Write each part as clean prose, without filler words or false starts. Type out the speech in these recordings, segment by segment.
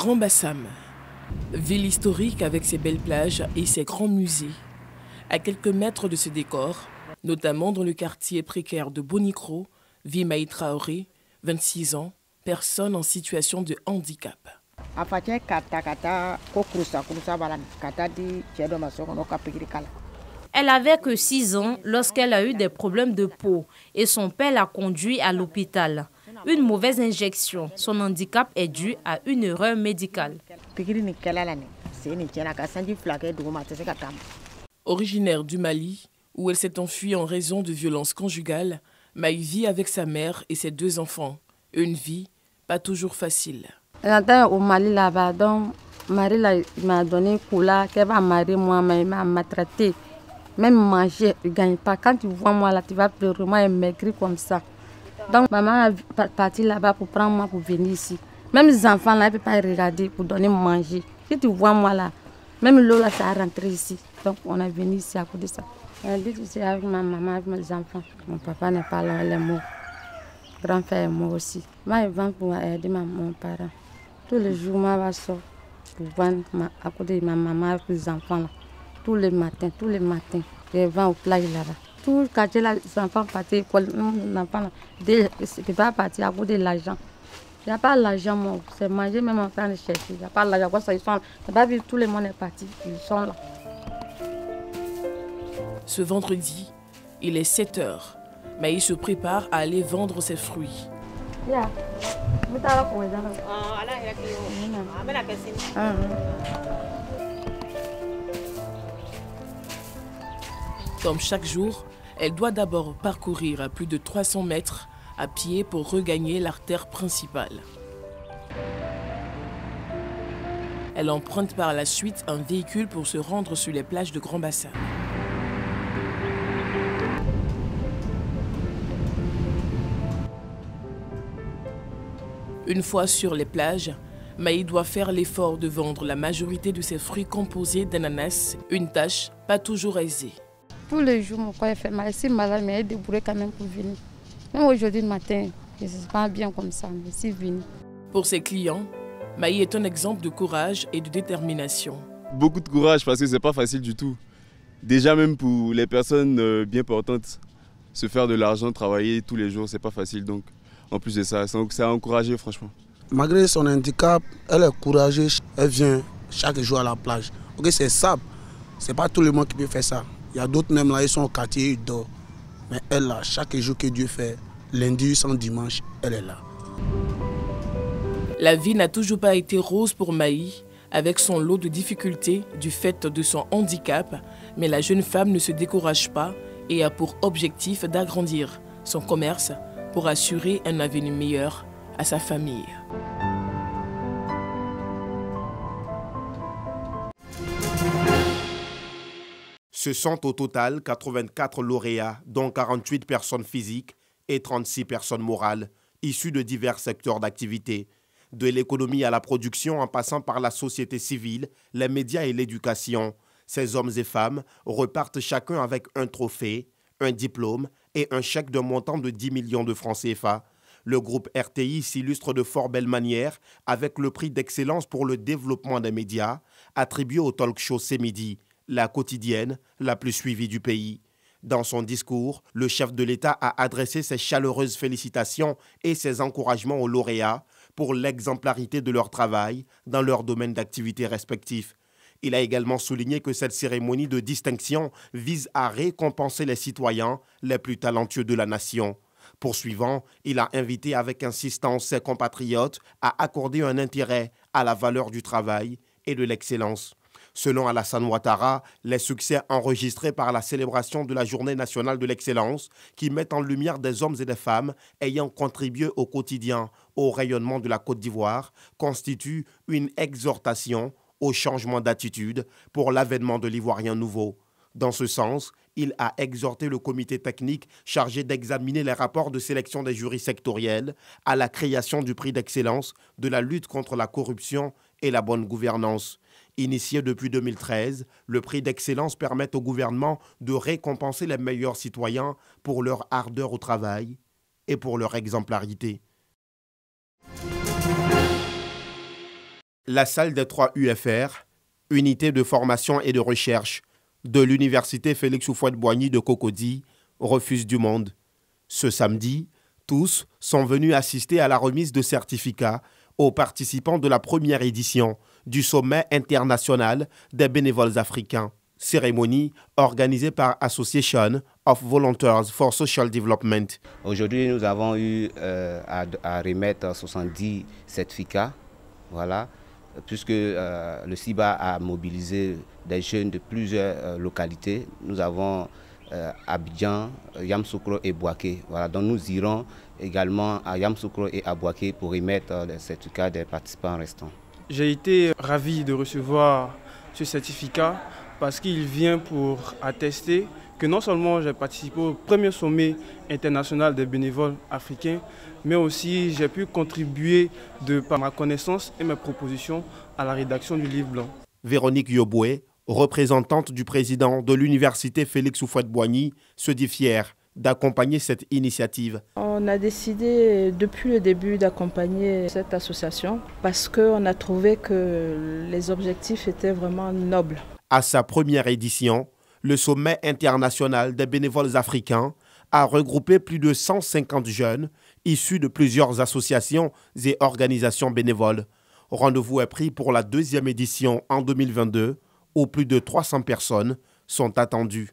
Grand Bassam, ville historique avec ses belles plages et ses grands musées. À quelques mètres de ce décor, notamment dans le quartier précaire de Bonikro, vit Maï Traoré, 26 ans, personne en situation de handicap. Elle avait que 6 ans lorsqu'elle a eu des problèmes de peau et son père l'a conduit à l'hôpital. Une mauvaise injection. Son handicap est dû à une erreur médicale. Originaire du Mali, où elle s'est enfuie en raison de violences conjugales, Maï vit avec sa mère et ses 2 enfants. Une vie pas toujours facile. J'étais au Mali là-bas, donc Marie m'a donné coula, qu'elle va marier moi, mais il m'a maltraité. Même manger, il ne gagne pas. Quand tu vois moi là, tu vas pleurer, moi elle maigrit comme ça. Donc maman est partie là-bas pour prendre moi pour venir ici. Même les enfants là, ils ne peuvent pas regarder pour donner manger. Si tu vois moi là, même l'eau là, ça a rentré ici. Donc on est venu ici à cause de ça. Elle dit que c'est avec ma maman, avec mes enfants. Mon papa n'est pas là, elle est mort. Grand frère est mort aussi. Moi je vends pour aider mon parent. Tous les jours, moi je sors pour vendre à côté de ma maman avec les enfants là. Tous les matins, je vends au plage là-bas. Tout le quartier là, les enfants partent à l'école, les enfants là, ils ne peuvent pas partir à cause de l'argent. Il n'y a pas l'argent, moi, c'est manger, même en train de chercher. Il n'y a pas l'argent, ils sont là. Pas vu, tout le monde est parti, ils sont là. Ce vendredi, il est 7 heures. Maï se prépare à aller vendre ses fruits. Comme chaque jour, elle doit d'abord parcourir plus de 300 mètres à pied pour regagner l'artère principale. Elle emprunte par la suite un véhicule pour se rendre sur les plages de Grand Bassam. Une fois sur les plages, Maï doit faire l'effort de vendre la majorité de ses fruits composés d'ananas, une tâche pas toujours aisée. Tous les jours, mon corps est fait mal. Je suis malade, mais elle est débrouillée quand même pour venir. Même aujourd'hui matin, je ne suis pas bien comme ça, mais je suis venue. Pour ses clients, Maï est un exemple de courage et de détermination. Beaucoup de courage parce que ce n'est pas facile du tout. Déjà même pour les personnes bien portantes, se faire de l'argent, travailler tous les jours, ce n'est pas facile. Donc en plus de ça, c'est à encourager franchement. Malgré son handicap, elle est courageuse. Elle vient chaque jour à la plage. Ok, c'est sable. Ce n'est pas tout le monde qui peut faire ça. Il y a d'autres même là, ils sont au quartier, ils dorment. Mais elle là, chaque jour que Dieu fait, lundi sans dimanche, elle est là. La vie n'a toujours pas été rose pour Maï, avec son lot de difficultés du fait de son handicap. Mais la jeune femme ne se décourage pas et a pour objectif d'agrandir son commerce pour assurer un avenir meilleur à sa famille. Ce sont au total 84 lauréats, dont 48 personnes physiques et 36 personnes morales, issues de divers secteurs d'activité, de l'économie à la production en passant par la société civile, les médias et l'éducation. Ces hommes et femmes repartent chacun avec un trophée, un diplôme et un chèque d'un montant de 10 millions de francs CFA. Le groupe RTI s'illustre de fort belle manière avec le prix d'excellence pour le développement des médias, attribué au talk show C'est Midi, la quotidienne la plus suivie du pays. Dans son discours, le chef de l'État a adressé ses chaleureuses félicitations et ses encouragements aux lauréats pour l'exemplarité de leur travail dans leur domaine d'activité respectifs. Il a également souligné que cette cérémonie de distinction vise à récompenser les citoyens les plus talentueux de la nation. Poursuivant, il a invité avec insistance ses compatriotes à accorder un intérêt à la valeur du travail et de l'excellence. Selon Alassane Ouattara, les succès enregistrés par la célébration de la Journée nationale de l'excellence, qui met en lumière des hommes et des femmes ayant contribué au quotidien au rayonnement de la Côte d'Ivoire, constituent une exhortation au changement d'attitude pour l'avènement de l'Ivoirien nouveau. Dans ce sens, il a exhorté le comité technique chargé d'examiner les rapports de sélection des jurys sectoriels à la création du prix d'excellence de la lutte contre la corruption et la bonne gouvernance. Initié depuis 2013, le prix d'excellence permet au gouvernement de récompenser les meilleurs citoyens pour leur ardeur au travail et pour leur exemplarité. La salle des 3 UFR, unité de formation et de recherche de l'université Félix Houphouët-Boigny de Cocody, refuse du monde. Ce samedi, tous sont venus assister à la remise de certificats aux participants de la première édition du sommet international des bénévoles africains. Cérémonie organisée par Association of Volunteers for Social Development. Aujourd'hui, nous avons eu à remettre 70 certificats, voilà, puisque le CIBA a mobilisé des jeunes de plusieurs localités. Nous avons Abidjan, Yamoussoukro et Bouaké. Voilà, donc nous irons également à Yamoussoukro et à Bouaké pour remettre les certificats des participants restants. J'ai été ravi de recevoir ce certificat parce qu'il vient pour attester que non seulement j'ai participé au premier sommet international des bénévoles africains, mais aussi j'ai pu contribuer par ma connaissance et mes propositions à la rédaction du livre blanc. Véronique Yoboué, représentante du président de l'université Félix Houphouët-Boigny, se dit fière d'accompagner cette initiative. On a décidé depuis le début d'accompagner cette association parce qu'on a trouvé que les objectifs étaient vraiment nobles. À sa première édition, le sommet international des bénévoles africains a regroupé plus de 150 jeunes issus de plusieurs associations et organisations bénévoles. Rendez-vous est pris pour la 2e édition en 2022, où plus de 300 personnes sont attendues.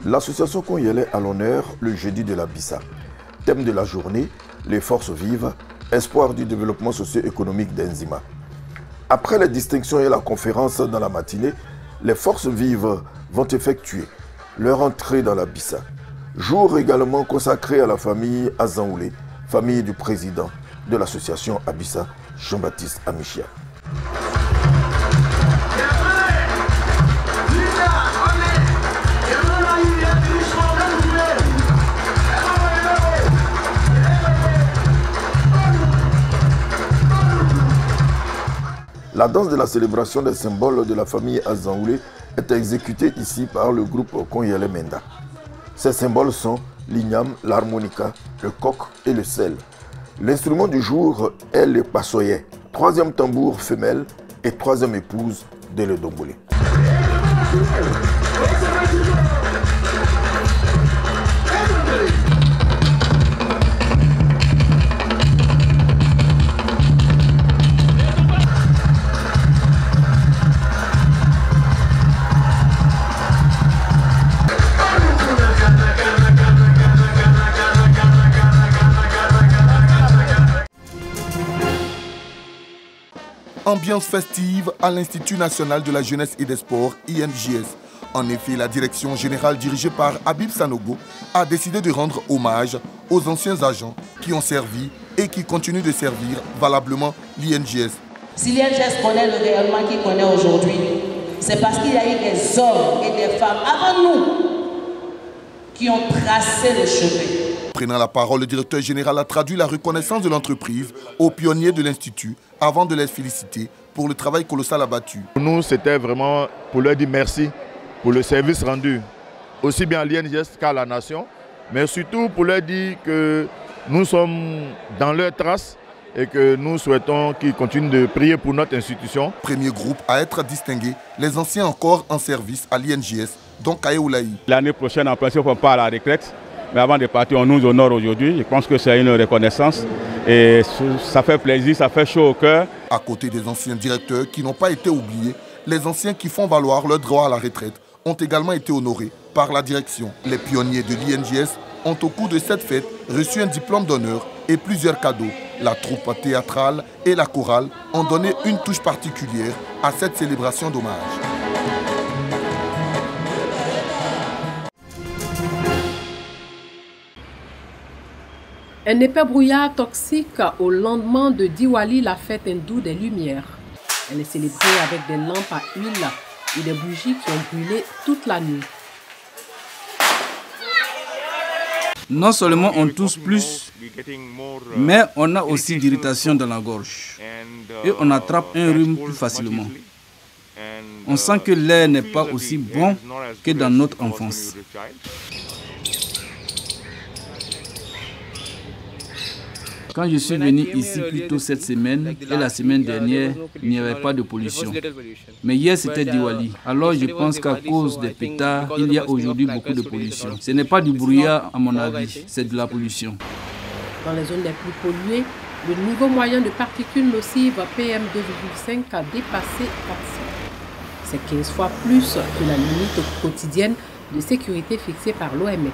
L'association Konyele à l'honneur le jeudi de la Bissa. Thème de la journée, les forces vives, espoir du développement socio-économique d'Enzima. Après les distinctions et la conférence dans la matinée, les forces vives vont effectuer leur entrée dans la Bissa. Jour également consacré à la famille Azanoulé, famille du président de l'association Abissa, Jean-Baptiste Amichia. La danse de la célébration des symboles de la famille Azanoulé est exécutée ici par le groupe Konyele Menda. Ces symboles sont l'igname, l'harmonica, le coq et le sel. L'instrument du jour est le passoyet, 3e tambour femelle et 3e épouse de le dombolé. Ambiance festive à l'Institut national de la jeunesse et des sports, INJS. En effet, la direction générale dirigée par Habib Sanogo a décidé de rendre hommage aux anciens agents qui ont servi et qui continuent de servir valablement l'INJS. Si l'INJS connaît le rayonnement qu'il connaît aujourd'hui, c'est parce qu'il y a eu des hommes et des femmes avant nous qui ont tracé le chemin. Prenant la parole, le directeur général a traduit la reconnaissance de l'entreprise aux pionniers de l'Institut avant de les féliciter pour le travail colossal abattu. Pour nous, c'était vraiment pour leur dire merci pour le service rendu, aussi bien à l'INJS qu'à la nation, mais surtout pour leur dire que nous sommes dans leurs traces et que nous souhaitons qu'ils continuent de prier pour notre institution. Premier groupe à être distingué, les anciens encore en service à l'INJS, dont Kaye Oulaï. L'année prochaine, en principe, on part à la retraite. Mais avant de partir, on nous honore aujourd'hui. Je pense que c'est une reconnaissance et ça fait plaisir, ça fait chaud au cœur. À côté des anciens directeurs qui n'ont pas été oubliés, les anciens qui font valoir leur droit à la retraite ont également été honorés par la direction. Les pionniers de l'INJS ont au cours de cette fête reçu un diplôme d'honneur et plusieurs cadeaux. La troupe théâtrale et la chorale ont donné une touche particulière à cette célébration d'hommage. Un épais brouillard toxique au lendemain de Diwali, la fête hindoue des Lumières. Elle est célébrée avec des lampes à huile et des bougies qui ont brûlé toute la nuit. Non seulement on tousse plus, mais on a aussi d'irritation dans la gorge et on attrape un rhume plus facilement. On sent que l'air n'est pas aussi bon que dans notre enfance. Quand je suis venu ici plus tôt cette semaine et la semaine dernière, il n'y avait pas de pollution. Mais hier, c'était Diwali. Alors je pense qu'à cause des pétards, il y a aujourd'hui beaucoup de pollution. Ce n'est pas du brouillard à mon avis, c'est de la pollution. Dans les zones les plus polluées, le niveau moyen de particules nocives PM2,5 a dépassé 400. C'est 15 fois plus que la limite quotidienne de sécurité fixée par l'OMS.